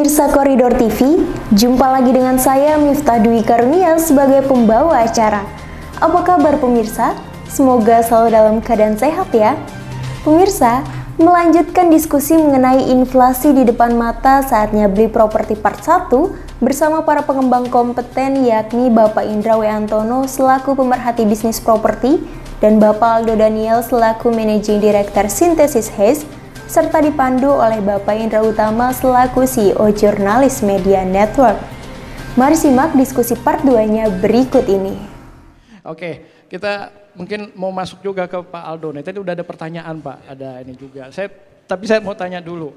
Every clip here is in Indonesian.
Pemirsa Koridor TV, jumpa lagi dengan saya Miftah Dwi Karunia sebagai pembawa acara. Apa kabar pemirsa? Semoga selalu dalam keadaan sehat ya. Pemirsa, melanjutkan diskusi mengenai inflasi di depan mata, saatnya Beli Properti Part 1 bersama para pengembang kompeten yakni Bapak Indra W. Antono selaku pemerhati bisnis properti dan Bapak Aldo Daniel selaku Managing Director Synthesis Haze, serta dipandu oleh Bapak Indra Utama selaku CEO Jurnalis Media Network. Mari simak diskusi part 2-nya berikut ini. Oke, kita mungkin mau masuk juga ke Pak Aldo. Nih, tadi udah ada pertanyaan Pak, ada ini juga. Tapi saya mau tanya dulu.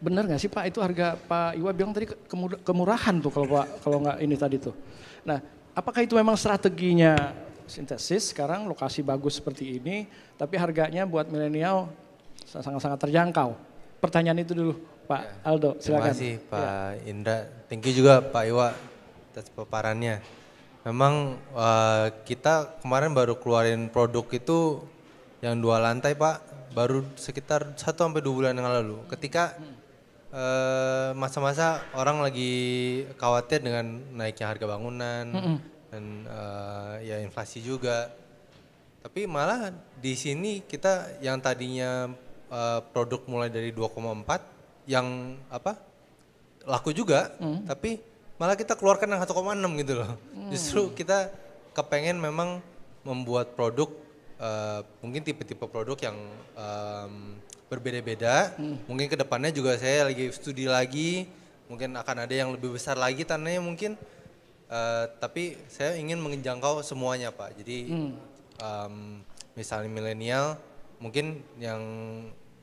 Benar nggak sih Pak itu harga Pak Iwa bilang tadi kemurahan tuh kalau nggak ini tadi tuh. Nah, apakah itu memang strateginya Synthesis sekarang lokasi bagus seperti ini, tapi harganya buat milenial sangat-sangat terjangkau? Pertanyaan itu dulu Pak Aldo, silakan. Terima kasih Pak Indra, thank you juga Pak Iwa atas paparannya. Memang kita kemarin baru keluarin produk itu yang 2 lantai Pak, baru sekitar 1-2 bulan yang lalu. Ketika masa-masa orang lagi khawatir dengan naiknya harga bangunan dan ya inflasi juga. Tapi malah di sini kita yang tadinya produk mulai dari 2,4 yang laku juga, tapi malah kita keluarkan yang 1,6 gitu loh. Justru kita kepengen memang membuat produk mungkin tipe-tipe produk yang berbeda-beda. Mungkin kedepannya juga saya lagi studi lagi, mungkin akan ada yang lebih besar lagi tanahnya mungkin. Tapi saya ingin menjangkau semuanya Pak. Jadi misalnya milenial, mungkin yang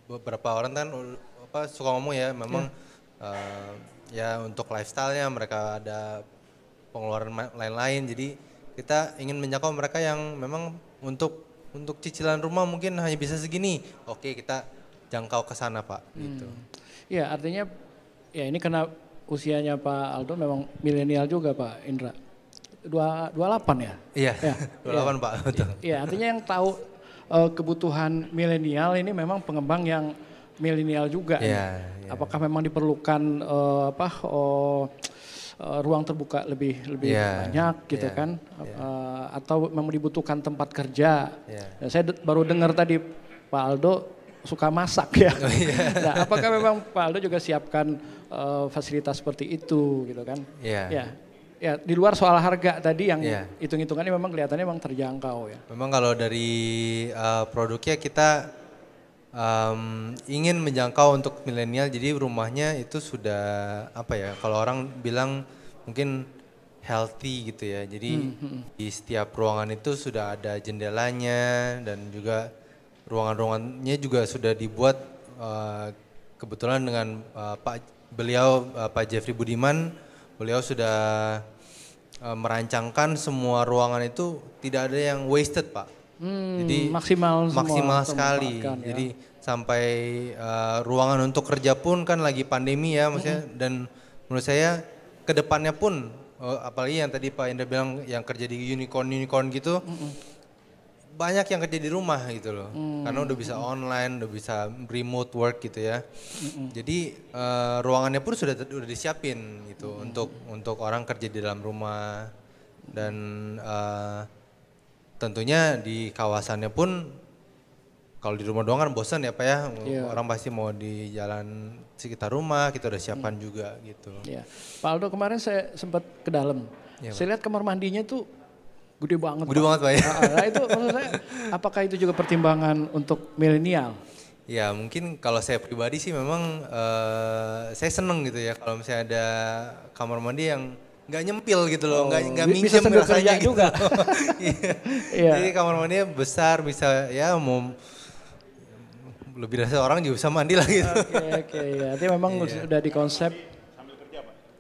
beberapa orang kan suka ngomong ya memang ya untuk lifestyle-nya mereka ada pengeluaran lain-lain. Jadi kita ingin menjangkau mereka yang memang untuk cicilan rumah mungkin hanya bisa segini. Oke, kita jangkau ke sana Pak. Gitu. Ya artinya ya ini karena usianya Pak Aldo memang milenial juga Pak Indra. 28 ya? Iya, ya, 28 ya. Pak, betul. Iya, artinya yang tahu kebutuhan milenial ini memang pengembang yang milenial juga. Yeah, yeah. Apakah memang diperlukan ruang terbuka lebih banyak gitu kan? Atau memang dibutuhkan tempat kerja? Nah, saya baru dengar tadi Pak Aldo suka masak ya. Oh, yeah. Nah, apakah memang Pak Aldo juga siapkan fasilitas seperti itu gitu kan? Ya, di luar soal harga tadi yang hitung-hitungannya memang kelihatannya memang terjangkau ya. Memang kalau dari produknya kita ingin menjangkau untuk milenial, jadi rumahnya itu sudah kalau orang bilang mungkin healthy gitu ya. Jadi di setiap ruangan itu sudah ada jendelanya dan juga ruangan-ruangannya juga sudah dibuat kebetulan dengan Pak Jeffrey Budiman. Beliau sudah merancangkan semua ruangan itu tidak ada yang wasted Pak. Jadi maksimal sekali. Ya. Jadi sampai ruangan untuk kerja pun kan lagi pandemi ya maksudnya. Dan menurut saya kedepannya pun apalagi yang tadi Pak Indra bilang yang kerja di unicorn gitu. Banyak yang kerja di rumah gitu loh, karena udah bisa online, udah bisa remote work gitu ya. Jadi ruangannya pun sudah disiapin gitu untuk orang kerja di dalam rumah dan tentunya di kawasannya pun kalau di rumah doang kan bosan ya Pak ya, orang pasti mau di jalan sekitar rumah kita udah siapkan juga gitu. Pak Aldo kemarin saya sempat ke dalam, saya lihat kamar mandinya tuh gede banget. Gede banget Pak ya. Nah, itu maksud saya, apakah itu juga pertimbangan untuk milenial? Ya mungkin kalau saya pribadi sih memang saya seneng gitu ya kalau misalnya ada kamar mandi yang nggak nyempil gitu loh, nggak minjem rasanya gitu. Juga. Jadi kamar mandinya besar, bisa ya mau lebih dari seorang juga bisa mandi lah gitu. Oke, ya. Artinya memang sudah dikonsep.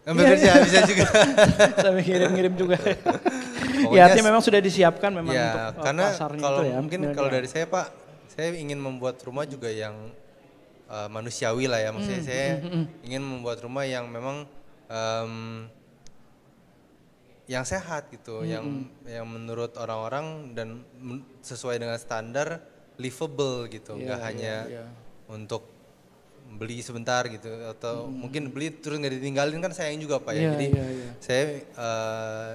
Sambil kerja bisa juga. Sambil ngirim-ngirim juga. Ya artinya memang sudah disiapkan memang untuk karena pasarnya kalau itu ya. Mungkin kalau dari saya Pak, saya ingin membuat rumah juga yang manusiawi lah ya. Maksudnya saya ingin membuat rumah yang memang yang sehat gitu, yang menurut orang-orang dan sesuai dengan standar livable gitu, nggak hanya untuk beli sebentar gitu atau mungkin beli terus nggak ditinggalin kan sayang juga Pak ya. Iya, Jadi iya, iya. saya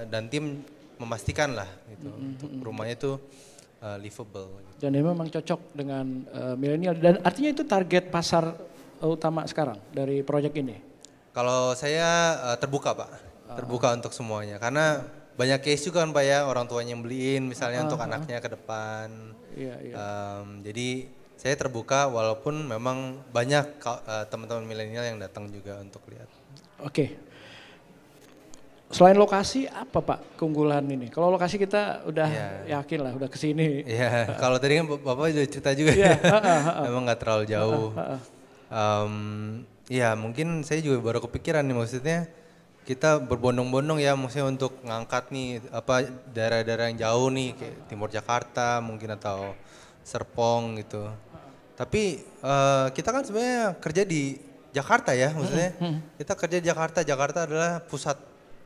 dan tim memastikan lah gitu untuk rumahnya itu livable. Gitu. Dan dia memang cocok dengan milenial. Dan artinya itu target pasar utama sekarang dari proyek ini? Kalau saya terbuka Pak, terbuka untuk semuanya. Karena banyak case juga kan Pak ya, orang tuanya yang beliin misalnya untuk anaknya ke depan. Iya, iya. Jadi saya terbuka walaupun memang banyak teman-teman milenial yang datang juga untuk lihat. Oke. Selain lokasi apa Pak keunggulan ini? Kalau lokasi kita udah yakin lah, udah kesini. Iya, kalau tadi kan Bapak udah cerita juga Iya, ya, memang nggak terlalu jauh. Ya mungkin saya juga baru kepikiran nih maksudnya kita berbondong-bondong ya maksudnya untuk ngangkat nih apa daerah-daerah yang jauh nih kayak Timur Jakarta mungkin atau Serpong gitu. Tapi kita kan sebenarnya kerja di Jakarta ya maksudnya kita kerja di Jakarta. Jakarta adalah pusat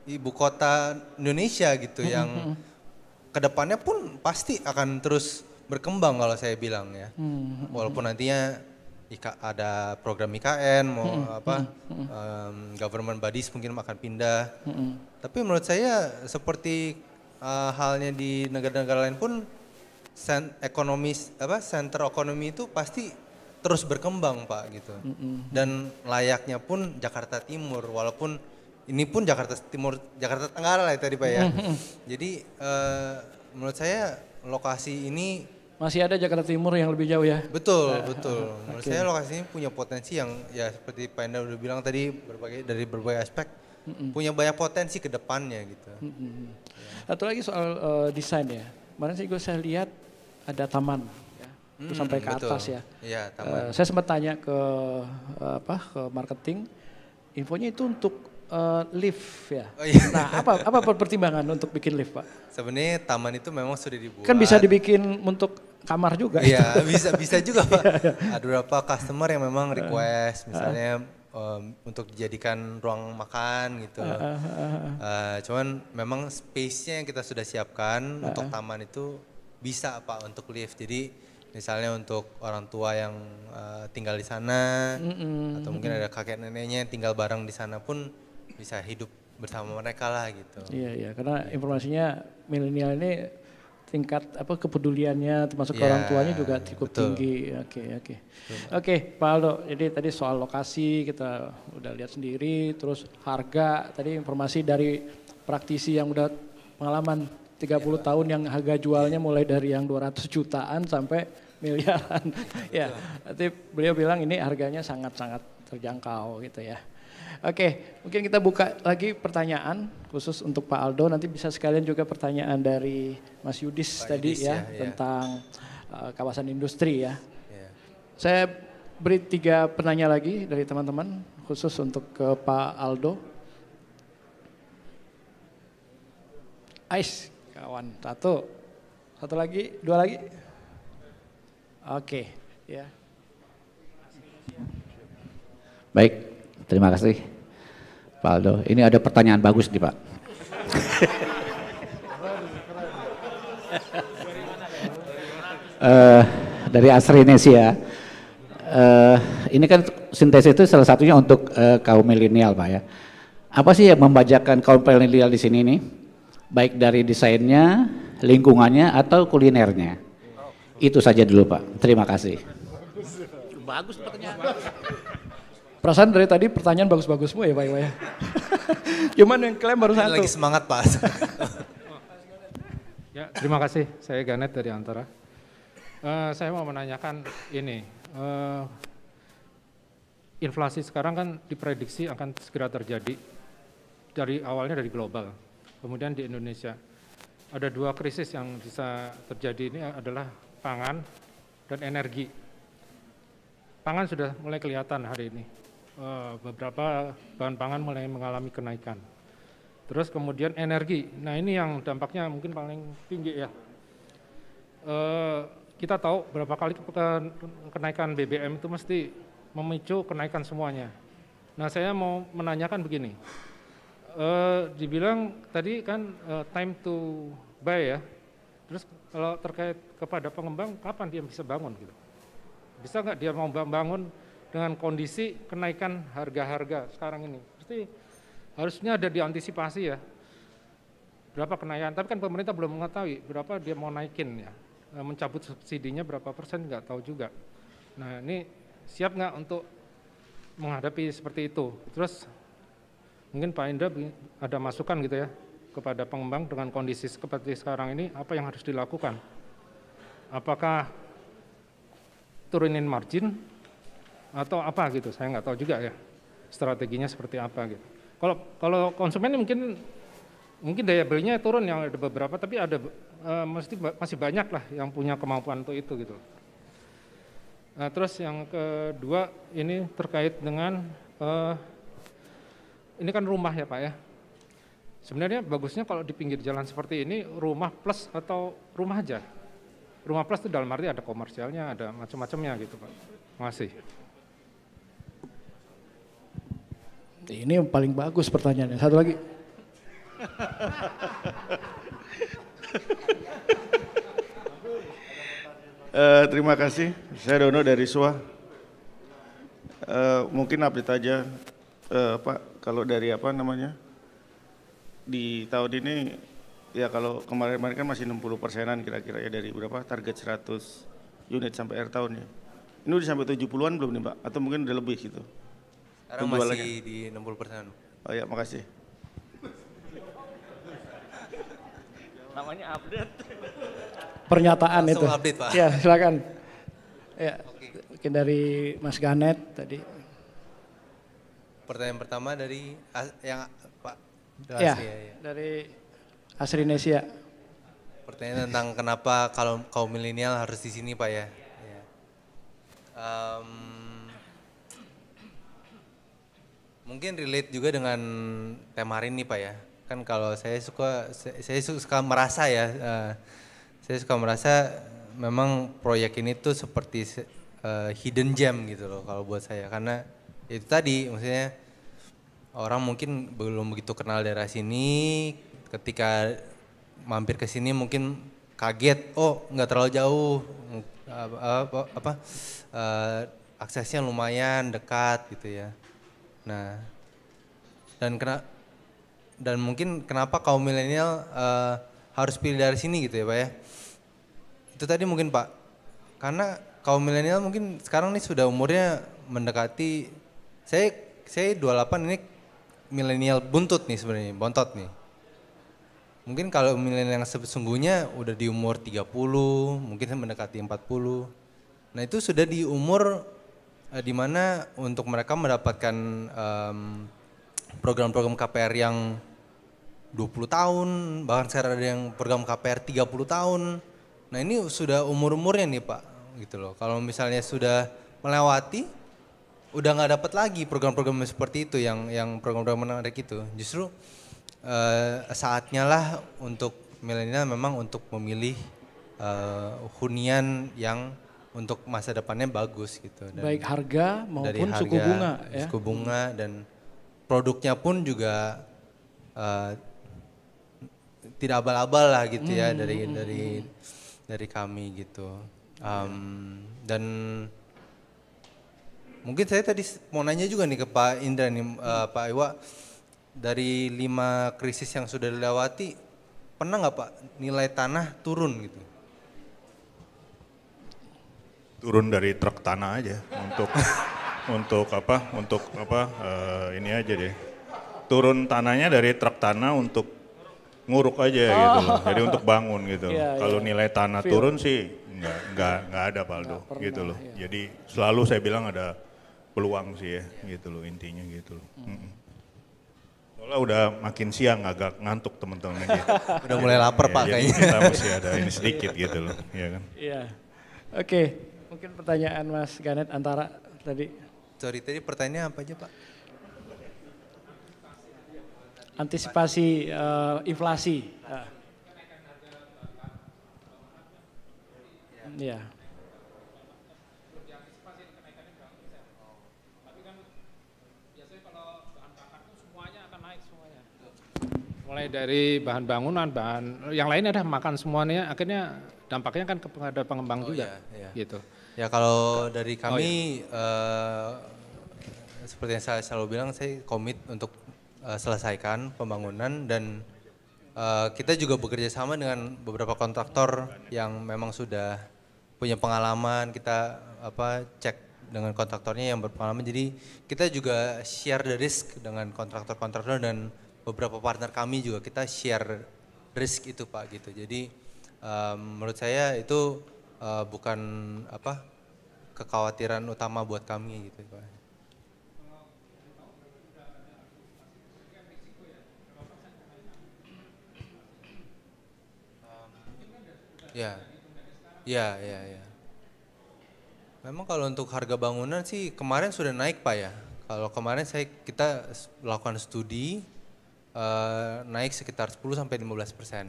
ibu kota Indonesia gitu yang kedepannya pun pasti akan terus berkembang kalau saya bilang ya. Walaupun nantinya ada program IKN mau government bodies mungkin akan pindah. Tapi menurut saya seperti halnya di negara-negara lain pun center ekonomi itu pasti terus berkembang Pak gitu. Dan layaknya pun Jakarta Timur walaupun ini pun Jakarta Timur, Jakarta Tenggara lah tadi Pak ya. Jadi menurut saya lokasi ini masih ada Jakarta Timur yang lebih jauh ya? Betul, betul. Menurut saya lokasi ini punya potensi yang ya seperti Pak Enda udah bilang tadi dari berbagai aspek punya banyak potensi ke depannya gitu. Satu lagi soal desain ya. Kemarin sih saya lihat ada taman ya. Itu sampai ke atas ya. Iya, taman. Saya sempat tanya ke ke marketing, infonya itu untuk lift ya. Oh, iya. Nah, apa pertimbangan untuk bikin lift, Pak? Sebenarnya taman itu memang sudah dibuat. Kan bisa dibikin untuk kamar juga. Iya, bisa juga Pak. Ada beberapa customer yang memang request misalnya untuk dijadikan ruang makan gitu. Cuman memang space-nya yang kita sudah siapkan untuk taman itu bisa Pak untuk lift. Jadi misalnya untuk orang tua yang tinggal di sana atau mungkin ada kakek neneknya yang tinggal bareng di sana pun bisa hidup bersama mereka lah gitu. Iya, karena informasinya milenial ini tingkat kepeduliannya termasuk ke orang tuanya juga cukup tinggi. Oke, Pak Aldo. Jadi tadi soal lokasi kita udah lihat sendiri, terus harga tadi informasi dari praktisi yang udah pengalaman 30 tahun yang harga jualnya mulai dari yang 200 jutaan sampai miliaran. Ya, nanti beliau bilang ini harganya sangat-sangat terjangkau gitu ya. Oke, mungkin kita buka lagi pertanyaan khusus untuk Pak Aldo. Nanti bisa sekalian juga pertanyaan dari Mas Yudis Pak tadi Yudis, ya tentang kawasan industri ya. Saya beri 3 penanya lagi dari teman-teman khusus untuk ke Pak Aldo. Ais, kawan. Satu lagi, 2 lagi. Oke, ya. Baik, terima kasih Pak Aldo. Ini ada pertanyaan bagus nih Pak. Dari Asrinesia. Ini kan sintesis itu salah satunya untuk kaum milenial Pak ya. Apa sih yang membajakan kaum milenial di sini nih? Baik dari desainnya, lingkungannya, atau kulinernya. Itu saja dulu Pak. Terima kasih. Bagus pertanyaan. Perasaan dari tadi pertanyaan bagus-bagus semua ya Pak Iwa ya. Cuman yang klaim baru satu. Lagi semangat Pak. Ya, terima kasih. Saya Ganet dari Antara. Saya mau menanyakan ini. Inflasi sekarang kan diprediksi akan segera terjadi. Awalnya dari global. Kemudian di Indonesia. Ada 2 krisis yang bisa terjadi ini adalah pangan dan energi. Pangan sudah mulai kelihatan hari ini. Beberapa bahan pangan mulai mengalami kenaikan. Terus kemudian energi, nah ini yang dampaknya mungkin paling tinggi ya. Kita tahu berapa kali kenaikan BBM itu mesti memicu kenaikan semuanya. Nah saya mau menanyakan begini, dibilang tadi kan time to buy ya, terus kalau terkait kepada pengembang kapan dia bisa bangun gitu? Bisa nggak dia mau bangun dengan kondisi kenaikan harga-harga sekarang ini. Pasti harusnya ada diantisipasi ya. Berapa kenaikan, tapi kan pemerintah belum mengetahui berapa dia mau naikin ya. Mencabut subsidinya berapa persen nggak tahu juga. Nah ini siap nggak untuk menghadapi seperti itu? Terus mungkin Pak Indra ada masukan gitu ya kepada pengembang dengan kondisi seperti sekarang ini, apa yang harus dilakukan? Apakah turunin margin atau apa gitu? Saya nggak tahu juga ya strateginya seperti apa gitu. Kalau konsumen mungkin daya belinya turun yang ada beberapa, tapi ada masih banyak lah yang punya kemampuan untuk itu gitu. Nah, terus yang kedua ini terkait dengan ini kan rumah ya Pak ya. Sebenarnya bagusnya kalau di pinggir jalan seperti ini rumah plus atau rumah aja. Rumah plus itu dalam arti ada komersialnya, ada macam-macamnya gitu Pak. Makasih. Ini yang paling bagus pertanyaannya. Satu lagi. Terima kasih, saya Dono dari SUA. Mungkin update aja, Pak, kalau dari di tahun ini, ya kalau kemarin-kemarin kan masih 60%-an kira-kira ya dari berapa, target 100 unit sampai akhir tahun ya. Ini udah sampai 70-an belum nih Pak, atau mungkin udah lebih gitu? Sekarang masih di 60%. Oh ya, makasih. Namanya update. Pernyataan langsung itu. Update, Pak. Ya, silakan. Ya, mungkin dari Mas Ganet tadi. Pertanyaan pertama dari yang Pak Ya, ya. dari Asrinesia. Pertanyaan tentang kenapa kalau kaum milenial harus di sini Pak ya. Ya. Mungkin relate juga dengan tema hari ini Pak ya. Kan kalau saya suka merasa ya, saya suka merasa memang proyek ini tuh seperti hidden gem gitu loh kalau buat saya, karena itu tadi maksudnya orang mungkin belum begitu kenal daerah sini, ketika mampir ke sini mungkin kaget, oh nggak terlalu jauh, aksesnya lumayan dekat gitu ya. Nah dan mungkin kenapa kaum milenial harus pilih dari sini gitu ya Pak ya. Itu tadi mungkin Pak, karena kaum milenial mungkin sekarang nih sudah umurnya mendekati, saya 28 ini milenial buntut nih sebenarnya, bontot nih. Mungkin kalau milenial yang sesungguhnya udah di umur 30, mungkin mendekati 40. Nah itu sudah di umur dimana untuk mereka mendapatkan program-program KPR yang 20 tahun, bahkan sekarang ada yang program KPR 30 tahun. Nah ini sudah umur-umurnya nih Pak, gitu loh. Kalau misalnya sudah melewati, udah nggak dapat lagi program-program seperti itu, yang program-program menarik itu. Justru saatnya lah untuk milenial memang untuk memilih hunian yang untuk masa depannya bagus gitu. Dan baik harga maupun dari harga, suku bunga ya. Suku bunga dan produknya pun juga tidak abal-abal lah gitu ya dari kami gitu. Dan mungkin saya tadi mau nanya juga nih ke Pak Indra nih, Pak Iwa, dari 5 krisis yang sudah dilewati, pernah nggak Pak nilai tanah turun gitu? Turun dari truk tanah aja untuk ini aja deh. Turun tanahnya dari truk tanah untuk nguruk aja gitu loh. Jadi untuk bangun gitu. Kalau nilai tanah turun sih nggak ada Paldo gitu loh. Ya. Jadi selalu saya bilang ada peluang sih ya gitu loh intinya gitu loh. Soalnya udah makin siang agak ngantuk teman-teman aja. Udah mulai lapar Pak jadi kayaknya. kita masih ada ini sedikit gitu loh, ya kan. Iya. Oke, mungkin pertanyaan Mas Ganet antara tadi. Sorry, tadi pertanyaannya apa aja Pak? Antisipasi inflasi. Iya. Mulai dari bahan bangunan, bahan yang lain ada makan semuanya, akhirnya dampaknya kan kepada pengembang juga, iya. gitu. Ya kalau dari kami seperti yang saya selalu bilang, saya komit untuk selesaikan pembangunan dan kita juga bekerja sama dengan beberapa kontraktor yang memang sudah punya pengalaman. Kita cek dengan kontraktornya yang berpengalaman. Jadi kita juga share the risk dengan kontraktor-kontraktor dan beberapa partner kami juga kita share risk itu Pak gitu. Jadi menurut saya itu bukan kekhawatiran utama buat kami gitu Pak. Ya. Memang kalau untuk harga bangunan sih kemarin sudah naik Pak ya. Kalau kemarin kita lakukan studi naik sekitar 10 sampai 15%.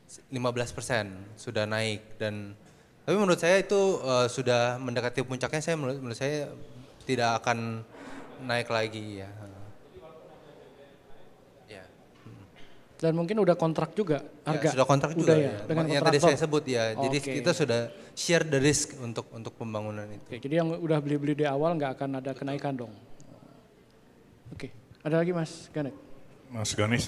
15% sudah naik dan tapi menurut saya itu sudah mendekati puncaknya. Menurut saya tidak akan naik lagi ya. Dan mungkin udah kontrak juga harga. Ya, sudah kontrak juga ya. Dengan yang tadi saya sebut ya. Jadi kita sudah share the risk untuk pembangunan itu. Jadi yang udah beli-beli di awal nggak akan ada kenaikan dong. Oke, ada lagi Mas Ganet? Mas Ganis,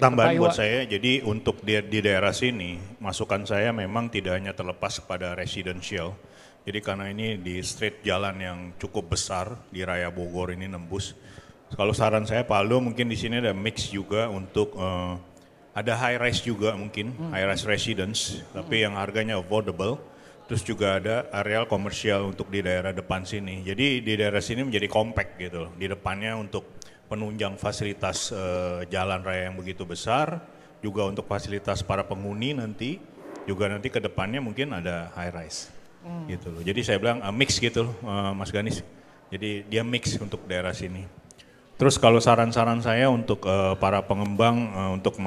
tambahan buat saya, jadi untuk di daerah sini, masukan saya memang tidak hanya terlepas pada residential. Jadi karena ini di street jalan yang cukup besar, di Raya Bogor ini nembus. Kalau saran saya Pak Aldo mungkin di sini ada mix juga untuk, ada high rise juga mungkin, high rise residence, tapi yang harganya affordable. Terus juga ada areal komersial untuk di daerah depan sini. Jadi di daerah sini menjadi compact gitu, di depannya untuk penunjang fasilitas jalan raya yang begitu besar, juga untuk fasilitas para penghuni nanti, juga nanti ke depannya mungkin ada high rise gitu loh. Jadi saya bilang mix gitu loh Mas Ganis, jadi dia mix untuk daerah sini. Terus kalau saran-saran saya untuk para pengembang untuk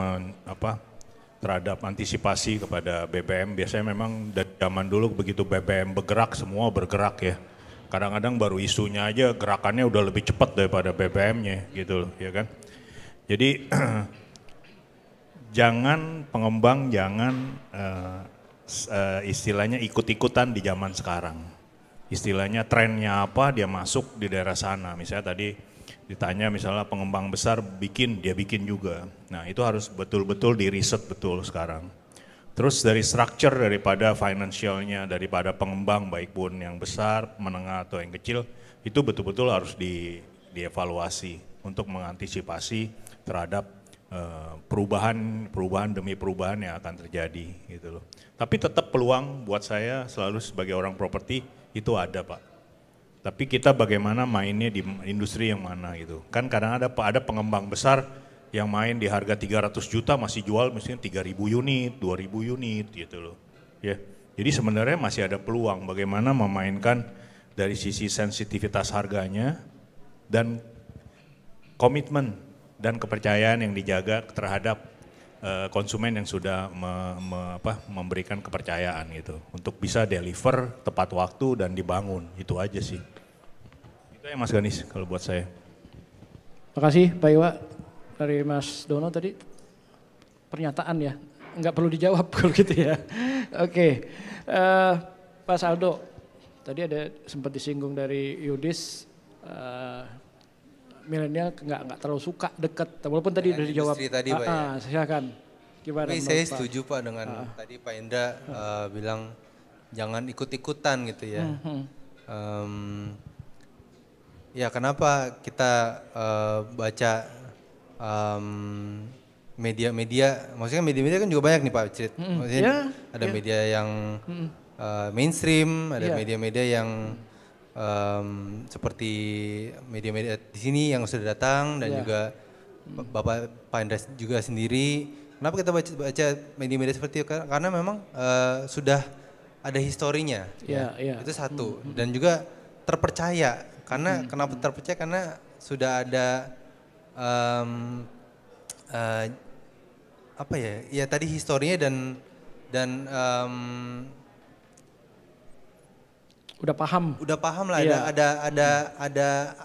terhadap antisipasi kepada BBM, biasanya memang dari zaman dulu begitu BBM bergerak semua bergerak ya. Kadang-kadang baru isunya aja gerakannya udah lebih cepat daripada BBM-nya gitu loh, ya kan. Jadi pengembang jangan istilahnya ikut-ikutan di zaman sekarang. Istilahnya trennya apa dia masuk di daerah sana. Misalnya tadi ditanya misalnya pengembang besar dia bikin juga. Nah itu harus betul-betul di riset betul sekarang. Terus dari structure daripada financialnya, daripada pengembang baik pun yang besar, menengah atau yang kecil, itu betul-betul harus dievaluasi untuk mengantisipasi terhadap perubahan demi perubahan yang akan terjadi gitu loh. Tapi tetap peluang buat saya selalu sebagai orang properti itu ada Pak. Tapi kita bagaimana mainnya di industri yang mana gitu. Kan kadang ada pengembang besar yang main di harga 300 juta masih jual misalnya 3.000 unit, 2.000 unit gitu loh. Ya. Jadi sebenarnya masih ada peluang bagaimana memainkan dari sisi sensitivitas harganya dan komitmen dan kepercayaan yang dijaga terhadap konsumen yang sudah memberikan kepercayaan gitu. Untuk bisa deliver tepat waktu dan dibangun, itu aja sih. Itu ya Mas Ganis kalau buat saya. Makasih Pak Iwa. Dari Mas Dono tadi pernyataan ya, nggak perlu dijawab kalau gitu ya. Oke, Pak Aldo, tadi ada sempat disinggung dari Yudis, milenial nggak terlalu suka deket, walaupun tadi udah dijawab. Tadi, Pak, ya. Silakan. Gimana? Tapi saya setuju Pak dengan tadi Pak Indra bilang jangan ikut-ikutan gitu ya. Ya kenapa kita baca media-media, maksudnya media-media kan juga banyak nih Pak Crit. Maksudnya ada media yang mainstream, ada media-media yang seperti media-media di sini yang sudah datang dan juga Bapak Pak Indra juga sendiri. Kenapa kita baca media-media seperti itu? Karena memang sudah ada historinya. Itu satu. Dan juga terpercaya. Karena kenapa terpercaya? Karena sudah ada ya tadi historinya dan udah paham lah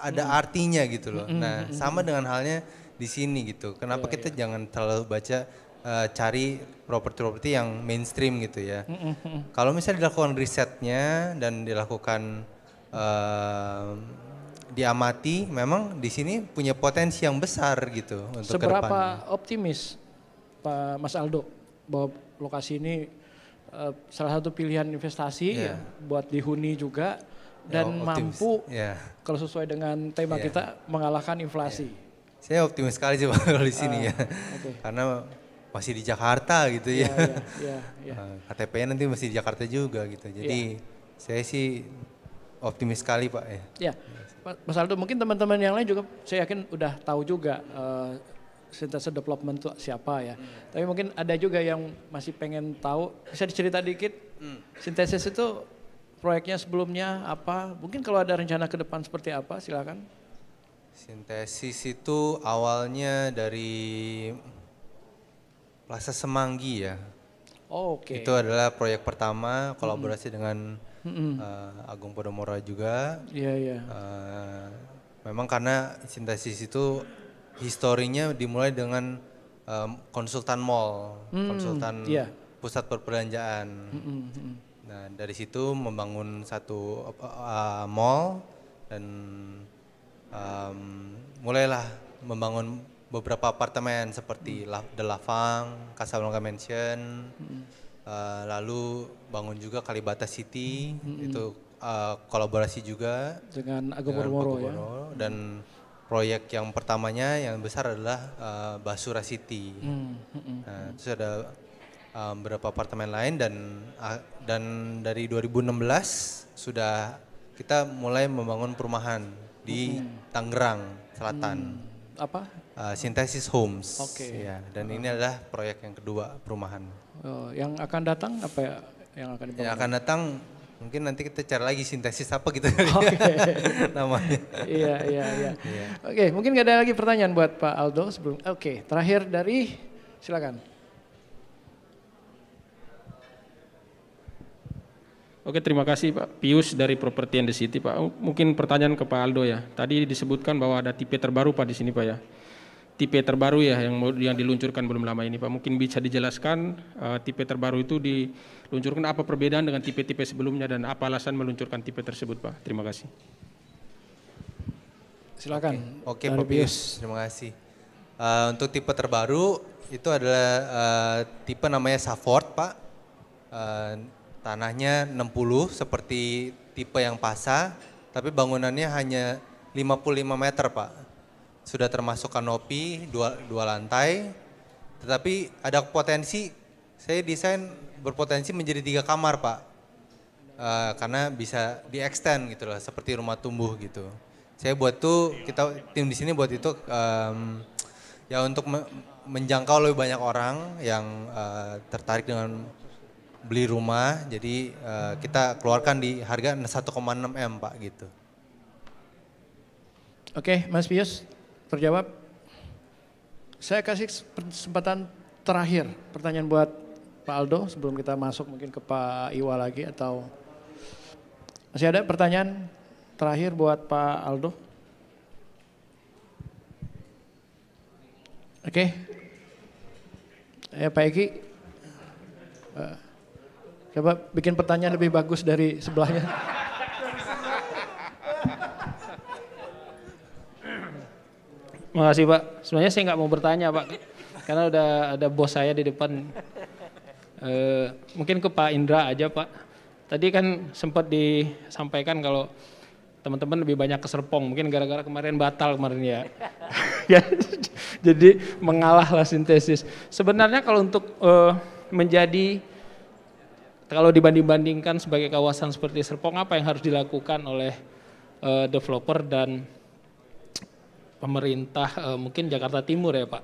ada artinya gitu loh. Nah sama dengan halnya di sini gitu. Kenapa kita jangan terlalu baca cari properti-properti yang mainstream gitu ya. Kalau misalnya dilakukan risetnya dan dilakukan diamati, memang di sini punya potensi yang besar gitu untuk kedepannya. Seberapa optimis Pak Mas Aldo bahwa lokasi ini salah satu pilihan investasi ya, buat dihuni juga dan mampu kalau sesuai dengan tema kita mengalahkan inflasi? Saya optimis sekali sih Pak kalau di sini ya, karena masih di Jakarta gitu ya. KTP-nya nanti masih di Jakarta juga gitu. Jadi saya sih optimis sekali Pak ya. Ya, Mas Aldo mungkin teman-teman yang lain juga saya yakin udah tahu juga Synthesis Development itu siapa ya. Tapi mungkin ada juga yang masih pengen tahu, bisa dicerita dikit Synthesis itu proyeknya sebelumnya apa? Mungkin kalau ada rencana ke depan seperti apa silakan. Synthesis itu awalnya dari Plaza Semanggi ya. Oke. Itu adalah proyek pertama kolaborasi dengan Agung Podomoro juga. Iya. Memang karena Synthesis itu historinya dimulai dengan konsultan mall, konsultan pusat perbelanjaan. Nah dari situ membangun satu mall dan mulailah membangun beberapa apartemen seperti The Lavang, Casablanca Mansion, lalu bangun juga Kalibata City, itu kolaborasi juga dengan Agung Podomoro ya. Dan proyek yang pertamanya yang besar adalah Basura City. Nah, terus ada beberapa apartemen lain dan dari 2016 sudah kita mulai membangun perumahan di Tangerang Selatan. Apa? Synthesis Homes. Ya, dan ini adalah proyek yang kedua perumahan. Yang akan datang apa ya? Yang akan dibangun? Yang akan datang mungkin nanti kita cari lagi Synthesis apa gitu namanya. Iya. Oke, mungkin gak ada lagi pertanyaan buat Pak Aldo sebelum. Oke, terakhir dari silakan. Oke, terima kasih Pak Pius dari Property and the City Pak. Mungkin pertanyaan ke Pak Aldo ya. Tadi disebutkan bahwa ada tipe terbaru Pak di sini Pak ya. Tipe terbaru ya yang diluncurkan belum lama ini Pak. Mungkin bisa dijelaskan tipe terbaru itu diluncurkan apa perbedaan dengan tipe-tipe sebelumnya dan apa alasan meluncurkan tipe tersebut Pak. Terima kasih. Silakan. Oke Pak Pius, terima kasih. Untuk tipe terbaru itu adalah tipe namanya Safford Pak. Tanahnya 60 seperti tipe yang Pasa, tapi bangunannya hanya 55 meter Pak. Sudah termasuk kanopi, dua lantai, tetapi ada potensi, saya desain berpotensi menjadi 3 kamar Pak. Karena bisa di-extend gitu loh, seperti rumah tumbuh gitu. Saya buat tuh, tim di sini buat itu ya untuk menjangkau lebih banyak orang yang tertarik dengan beli rumah, jadi kita keluarkan di harga 1,6 M Pak gitu. Oke, Mas Pius terjawab. Saya kasih kesempatan terakhir pertanyaan buat Pak Aldo sebelum kita masuk mungkin ke Pak Iwa lagi atau masih ada pertanyaan terakhir buat Pak Aldo? Oke. Pak Eki. Coba bikin pertanyaan lebih bagus dari sebelahnya. Makasih Pak. Sebenarnya saya nggak mau bertanya Pak, karena udah ada bos saya di depan. Mungkin ke Pak Indra aja Pak. Tadi kan sempat disampaikan kalau teman-teman lebih banyak ke Serpong, mungkin gara-gara kemarin batal kemarin ya. Ya, jadi mengalah lah Synthesis. Sebenarnya kalau untuk kalau dibanding-bandingkan sebagai kawasan seperti Serpong, apa yang harus dilakukan oleh developer dan pemerintah mungkin Jakarta Timur ya Pak,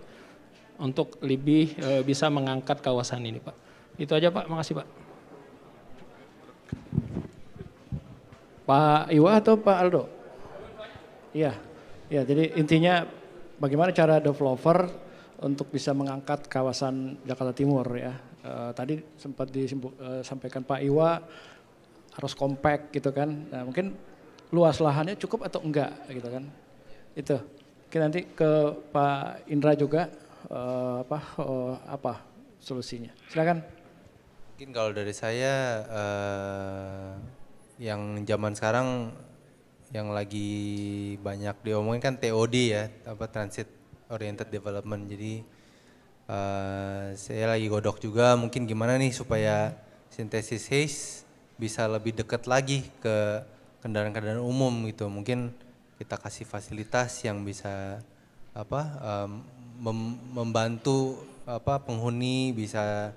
untuk lebih bisa mengangkat kawasan ini Pak. Itu aja Pak, makasih Pak. Pak Iwa atau Pak Aldo? Iya, jadi intinya bagaimana cara developer untuk bisa mengangkat kawasan Jakarta Timur ya. Tadi sempat disampaikan Pak Iwa harus compact gitu kan. Nah, mungkin luas lahannya cukup atau enggak gitu kan. Itu. Oke, nanti ke Pak Indra juga apa solusinya? Silakan. Mungkin kalau dari saya yang zaman sekarang yang lagi banyak diomongin kan TOD ya, Transit Oriented Development. Jadi saya lagi godok juga mungkin gimana nih supaya sintesis haze bisa lebih dekat lagi ke kendaraan-kendaraan umum gitu. Mungkin kita kasih fasilitas yang bisa membantu penghuni bisa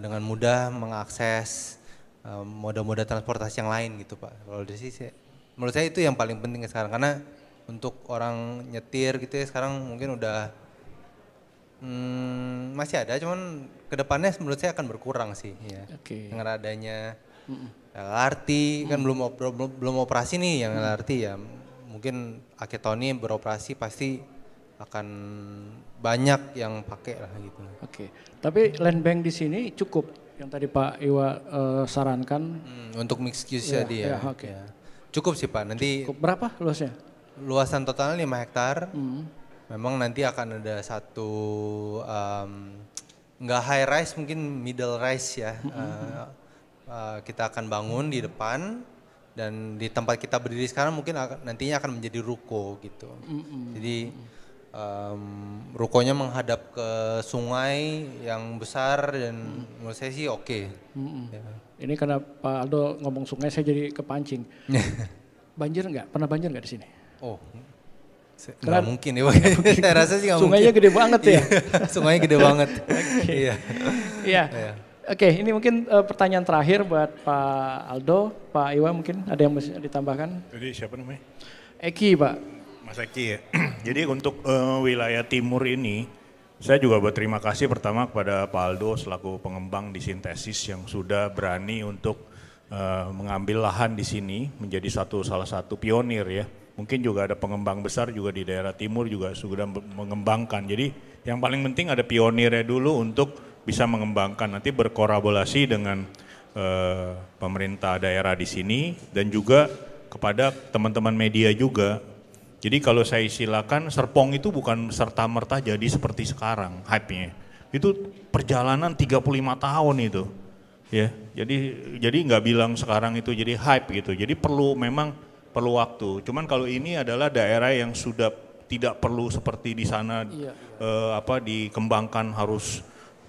dengan mudah mengakses moda-moda transportasi yang lain gitu Pak. Kalau dari sisi menurut saya itu yang paling penting sekarang, karena untuk orang nyetir gitu ya sekarang mungkin udah masih ada, cuman kedepannya menurut saya akan berkurang sih ya. Dengan adanya LRT kan belum operasi nih yang LRT ya, mungkin akhir tahun ini beroperasi pasti akan banyak yang pakai lah gitu. Tapi land bank di sini cukup yang tadi Pak Iwa sarankan untuk mixed use ya. Cukup sih Pak. Nanti cukup berapa luasnya? Luasan totalnya 5 hektar. Memang nanti akan ada satu nggak high rise mungkin middle rise ya. Kita akan bangun di depan dan di tempat kita berdiri sekarang mungkin nantinya akan menjadi ruko gitu. Jadi rukonya menghadap ke sungai yang besar dan menurut saya sih oke. Ya. Ini karena Pak Aldo ngomong sungai saya jadi kepancing. Banjir nggak? Pernah banjir nggak di sini? Oh, nggak mungkin ya. Saya rasa sih nggak mungkin. Sungainya gede banget ya? Sungainya gede banget. Iya. Oke, ini mungkin pertanyaan terakhir buat Pak Aldo, Pak Iwa mungkin ada yang mesti ditambahkan? Jadi siapa namanya? Eki Pak. Mas Eki ya. Jadi untuk wilayah timur ini, saya juga berterima kasih pertama kepada Pak Aldo selaku pengembang di Sintesis yang sudah berani untuk mengambil lahan di sini menjadi salah satu pionir ya. Mungkin juga ada pengembang besar juga di daerah timur juga sudah mengembangkan. Jadi yang paling penting ada pionirnya dulu untuk bisa mengembangkan, nanti berkolaborasi dengan pemerintah daerah di sini dan juga kepada teman-teman media juga. Jadi kalau saya silakan, Serpong itu bukan serta-merta jadi seperti sekarang hype-nya. Itu perjalanan 35 tahun itu. Ya, jadi nggak bilang sekarang itu jadi hype gitu. Jadi memang perlu waktu. Cuman kalau ini adalah daerah yang sudah tidak perlu seperti di sana dikembangkan harus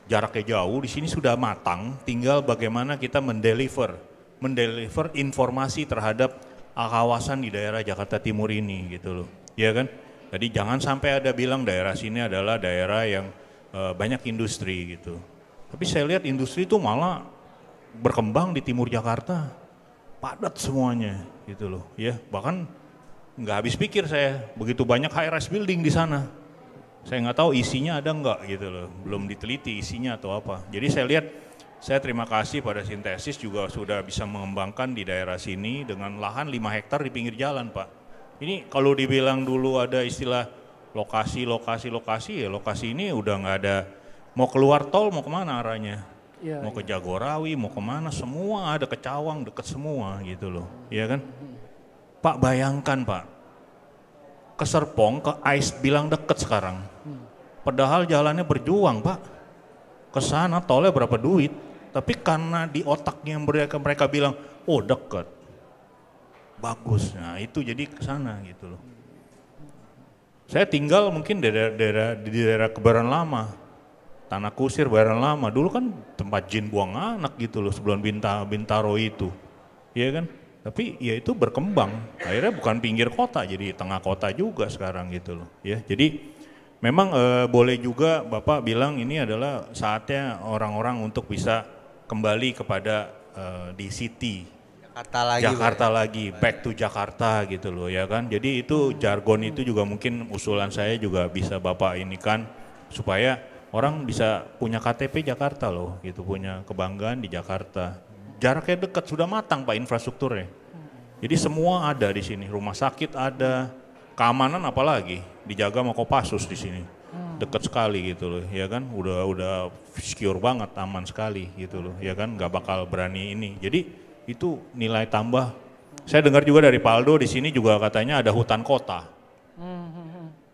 jaraknya jauh. Di sini sudah matang, tinggal bagaimana kita mendeliver informasi terhadap kawasan di daerah Jakarta Timur ini gitu loh, ya kan? Jadi jangan sampai ada bilang daerah sini adalah daerah yang banyak industri gitu. Tapi saya lihat industri itu malah berkembang di timur Jakarta, padat semuanya gitu loh, ya. Bahkan nggak habis pikir saya, begitu banyak high rise building di sana. Saya nggak tahu isinya ada nggak gitu loh, belum diteliti isinya atau apa. Jadi saya terima kasih pada Sintesis juga sudah bisa mengembangkan di daerah sini dengan lahan 5 hektar di pinggir jalan Pak. Ini kalau dibilang dulu ada istilah lokasi ya lokasi ini udah nggak ada, mau keluar tol mau kemana arahnya, mau ke Jagorawi mau kemana semua ada, ke Cawang deket semua gitu loh, ya kan. Pak bayangkan Pak, ke Serpong ke AIS bilang deket sekarang, padahal jalannya berjuang Pak, ke sana tolnya berapa duit. Tapi karena di otaknya mereka bilang, oh deket, bagus. Nah itu jadi ke sana gitu loh. Saya tinggal mungkin di daerah Kebayoran Lama, Tanah Kusir, Kebayoran Lama. Dulu kan tempat jin buang anak gitu loh sebelum Bintaro itu. Iya kan? Tapi ya itu berkembang. Akhirnya bukan pinggir kota, jadi tengah kota juga sekarang gitu loh. Ya, jadi memang boleh juga Bapak bilang ini adalah saatnya orang-orang untuk bisa kembali kepada di city, Jakarta lagi, back to Jakarta gitu loh ya kan. Jadi itu jargon itu juga mungkin usulan saya juga bisa Bapak ini kan supaya orang bisa punya KTP Jakarta loh gitu, punya kebanggaan di Jakarta. Jaraknya dekat, sudah matang Pak infrastrukturnya. Jadi semua ada di sini, rumah sakit ada, keamanan apalagi dijaga sama Kopassus di sini. Dekat sekali gitu loh, ya kan, udah secure banget, aman sekali gitu loh, ya kan, nggak bakal berani ini. Jadi itu nilai tambah. Saya dengar juga dari Paldo di sini juga katanya ada hutan kota,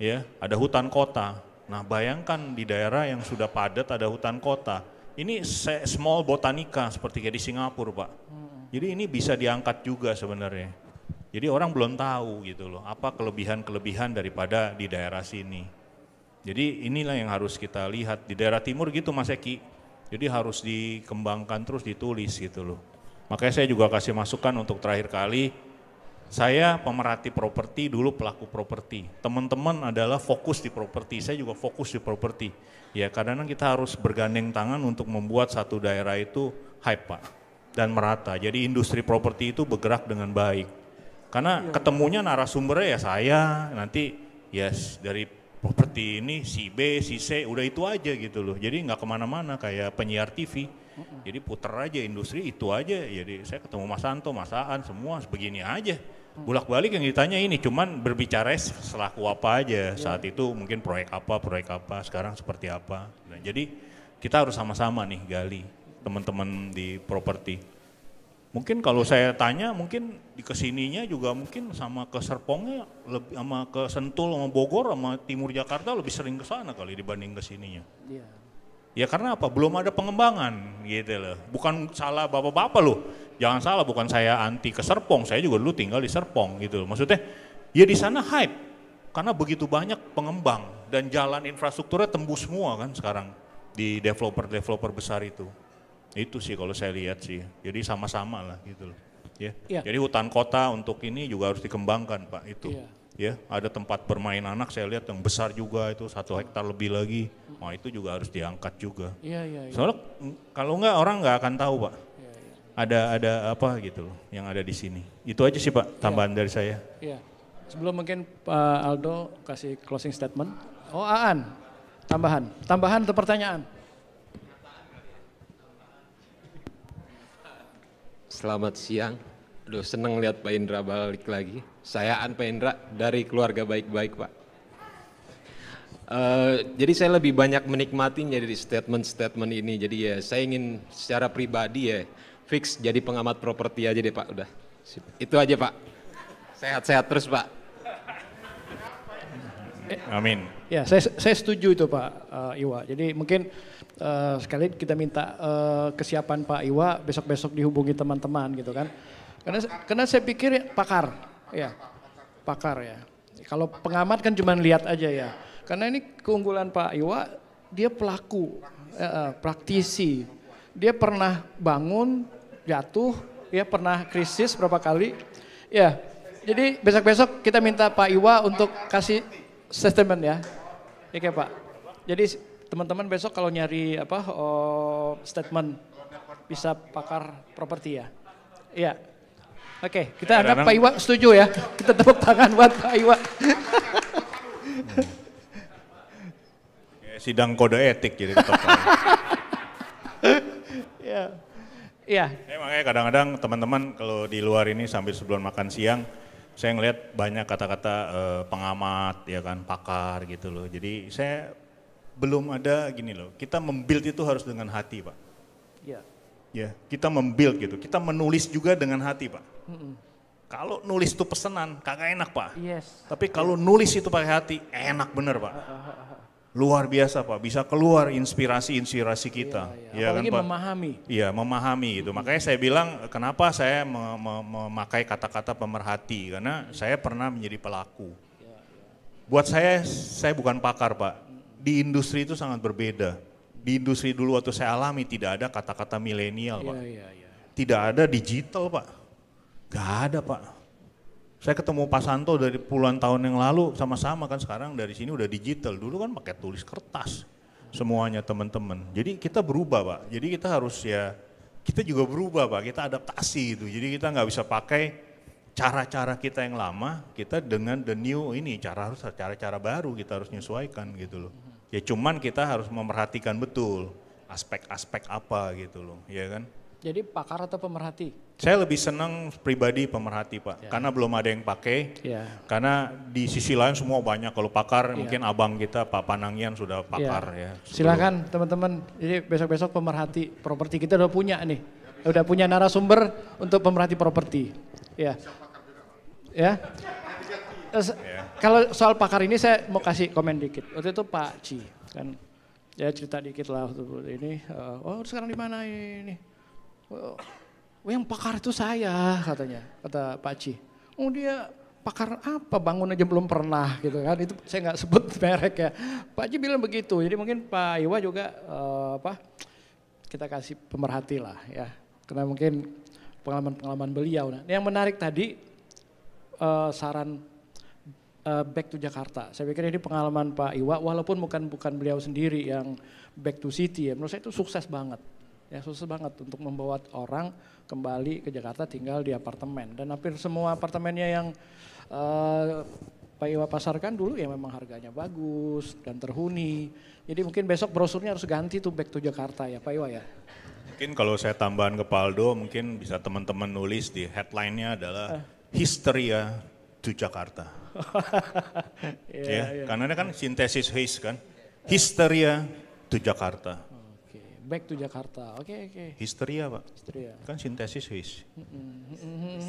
ya, ada hutan kota. Nah bayangkan di daerah yang sudah padat ada hutan kota. Ini small botanica seperti kayak di Singapura Pak. Jadi ini bisa diangkat juga sebenarnya. Jadi orang belum tahu gitu loh, apa kelebihan-kelebihan daripada di daerah sini. Jadi inilah yang harus kita lihat, di daerah timur gitu Mas Eki. Jadi harus dikembangkan terus, ditulis gitu loh. Makanya saya juga kasih masukan untuk terakhir kali, saya pemerhati properti, dulu pelaku properti. Teman-teman adalah fokus di properti, saya juga fokus di properti. Ya kadang-kadang kita harus bergandeng tangan untuk membuat satu daerah itu hype Pak, dan merata. Jadi industri properti itu bergerak dengan baik. Karena ketemunya narasumbernya ya saya, nanti yes dari properti ini si B, si C, udah itu aja gitu loh. Jadi nggak kemana-mana kayak penyiar TV. Jadi puter aja industri itu aja. Jadi saya ketemu Mas Santo, Mas Aan, semua begini aja. Bolak-balik yang ditanya ini, cuman berbicara selaku apa aja. Saat itu mungkin proyek apa, sekarang seperti apa. Nah, jadi kita harus sama-sama nih gali teman-teman di properti. Mungkin kalau saya tanya, mungkin di kesininya juga mungkin sama ke Serpongnya, lebih, sama ke Sentul, sama Bogor, sama Timur Jakarta lebih sering ke sana kali dibanding ke sininya. Iya. Ya karena apa? Belum ada pengembangan gitu loh. Bukan salah bapak-bapak loh. Jangan salah, bukan saya anti ke Serpong. Saya juga dulu tinggal di Serpong gitu loh. Maksudnya ya di sana hype. Karena begitu banyak pengembang dan jalan infrastrukturnya tembus semua kan sekarang di developer-developer besar itu. Itu sih kalau saya lihat sih, jadi sama-sama lah gitu loh. Ya. Jadi hutan kota untuk ini juga harus dikembangkan Pak itu. Ya, ada tempat bermain anak saya lihat yang besar juga itu 1 hektar lebih lagi. Nah itu juga harus diangkat juga. Soalnya kalau enggak orang nggak akan tahu Pak. Ada apa gitu loh yang ada di sini. Itu aja sih Pak tambahan dari saya. Iya. Sebelum mungkin Pak Aldo kasih closing statement. Oh Aan, tambahan atau pertanyaan? Selamat siang. Aduh seneng lihat Pak Indra balik lagi. Saya An Pak Indra dari keluarga baik-baik Pak. Jadi saya lebih banyak menikmatinya dari statement-statement ini. Jadi ya saya ingin secara pribadi ya fix jadi pengamat properti aja deh Pak. Udah. Itu aja Pak. Sehat-sehat terus Pak. Amin. Ya saya setuju itu Pak Iwa. Jadi mungkin sekali kita minta kesiapan Pak Iwa besok-besok dihubungi teman-teman gitu kan. Karena saya pikir pakar ya. Kalau pengamat kan cuma lihat aja ya. Karena ini keunggulan Pak Iwa, dia pelaku, praktisi. Dia pernah bangun, jatuh, ya pernah krisis berapa kali. Ya, jadi besok-besok kita minta Pak Iwa untuk kasih statement ya. Oke Pak. Jadi teman-teman besok kalau nyari statement bisa pakar properti ya. Iya. Oke, kita anggap Pak Iwa setuju ya. Kita tepuk tangan buat Pak Iwa. Sidang kode etik jadi tetap. Iya. Makanya kadang-kadang teman-teman kalau di luar ini sambil sebelum makan siang, saya ngelihat banyak kata-kata pengamat ya kan, pakar gitu loh. Jadi saya belum ada gini loh, kita membuild itu harus dengan hati Pak. Iya. Ya, kita membuild gitu, kita menulis juga dengan hati Pak. Kalau nulis itu pesanan, kagak enak Pak. Yes. Tapi kalau nulis itu pakai hati, enak bener Pak. Luar biasa Pak, bisa keluar inspirasi-inspirasi kita. Iya. Apalagi kan, Pak? memahami. Iya, memahami gitu. Makanya saya bilang kenapa saya memakai kata-kata pemerhati, karena saya pernah menjadi pelaku. Buat saya bukan pakar Pak, di industri itu sangat berbeda. Di industri dulu waktu saya alami tidak ada kata-kata milenial Pak. Tidak ada digital Pak, gak ada Pak. Saya ketemu Pak Santo dari puluhan tahun yang lalu sama-sama kan, sekarang dari sini udah digital. Dulu kan pakai tulis kertas semuanya teman-teman. Jadi kita berubah Pak, jadi kita harus kita juga berubah Pak, kita adaptasi gitu. Jadi kita nggak bisa pakai cara-cara kita yang lama, kita dengan the new ini, harus cara-cara baru kita harus menyesuaikan gitu loh. Ya cuman kita harus memerhatikan betul aspek-aspek apa gitu loh, ya kan. Jadi pakar atau pemerhati? Saya lebih senang pribadi pemerhati Pak, karena belum ada yang pakai, karena di sisi lain semua banyak, kalau pakar mungkin abang kita Pak Panangian sudah pakar ya. Silakan teman-teman, jadi besok-besok pemerhati properti kita udah punya nih, udah punya narasumber untuk pemerhati properti. Ya. Kalau soal pakar ini saya mau kasih komen dikit. Waktu itu Pak Ci kan, ya cerita dikit lah waktu ini. Oh sekarang di mana ini? Oh, yang pakar itu saya katanya, kata Pak Ci. Oh dia pakar apa? Bangun aja belum pernah gitu kan? Itu saya nggak sebut merek ya. Pak Ci bilang begitu. Jadi mungkin Pak Iwa juga kita kasih pemerhati lah ya. Karena mungkin pengalaman beliau. Nah, yang menarik tadi saran back to Jakarta. Saya pikir ini pengalaman Pak Iwa, walaupun bukan beliau sendiri yang back to city ya. Menurut saya itu sukses banget. Ya sukses banget untuk membawa orang kembali ke Jakarta tinggal di apartemen. Dan hampir semua apartemennya yang Pak Iwa pasarkan dulu ya memang harganya bagus dan terhuni. Jadi mungkin besok brosurnya harus ganti tuh back to Jakarta ya Pak Iwa ya. Mungkin kalau saya tambahan ke Paldo, mungkin bisa teman-teman nulis di headline-nya adalah Hysteria to Jakarta. Karena ini kan sintesis HIS kan. Hysteria to Jakarta. Back to Jakarta, oke. Histeria Pak. Histeria. Kan sintesis HIS.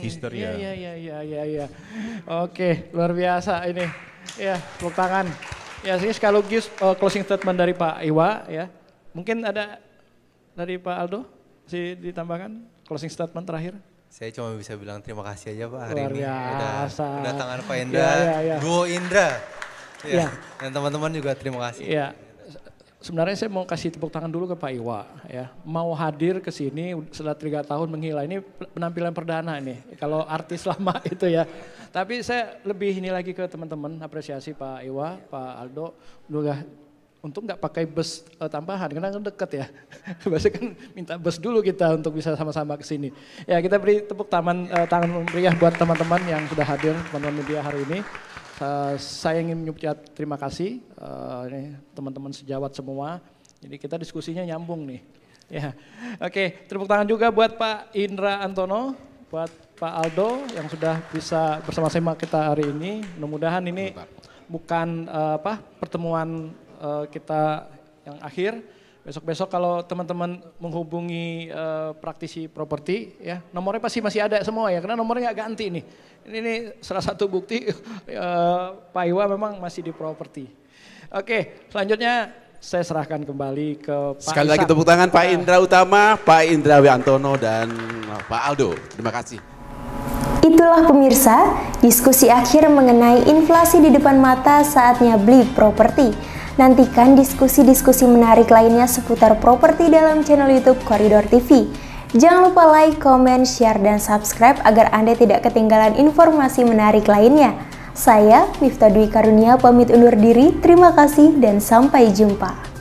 Histeria. Iya. Oke, luar biasa ini. Ya, tepuk tangan. Ya, ini sekaligus closing statement dari Pak Iwa ya. Mungkin ada dari Pak Aldo, masih ditambahkan closing statement terakhir. Saya cuma bisa bilang terima kasih aja Pak hari luar ini. Biasa. Udah tangan Pak Indra, Duo Indra. Ya. Dan teman-teman juga terima kasih. Iya. Sebenarnya saya mau kasih tepuk tangan dulu ke Pak Iwa ya. Mau hadir ke sini setelah 3 tahun menghilang. Ini penampilan perdana nih. Kalau artis lama itu ya. Tapi saya lebih ini lagi ke teman-teman, apresiasi Pak Iwa, Pak Aldo. Udah untung nggak pakai bus tambahan karena kan deket ya. Biasanya kan minta bus dulu kita untuk bisa sama-sama ke sini. Ya kita beri tepuk tangan meriah buat teman-teman yang sudah hadir, teman-teman media hari ini. Saya ingin mengucapkan terima kasih teman-teman sejawat semua. Jadi kita diskusinya nyambung nih. Ya, oke. Tepuk tangan juga buat Pak Indra Antono, buat Pak Aldo yang sudah bisa bersama-sama kita hari ini. Mudah-mudahan ini bukan pertemuan kita yang akhir. Besok-besok kalau teman-teman menghubungi praktisi properti ya, nomornya pasti masih ada semua ya, karena nomornya nggak ganti nih. Ini salah satu bukti Pak Iwa memang masih di properti. Oke, selanjutnya saya serahkan kembali ke Pak Sekali lagi tepuk tangan Pak Indra Utama, Pak Indra Wiantono dan Pak Aldo. Terima kasih. Itulah pemirsa, diskusi akhir mengenai inflasi di depan mata saatnya beli properti. Nantikan diskusi-diskusi menarik lainnya seputar properti dalam channel YouTube Koridor TV. Jangan lupa like, comment, share, dan subscribe agar Anda tidak ketinggalan informasi menarik lainnya. Saya, Miftah Dwi Karunia, pamit undur diri. Terima kasih dan sampai jumpa.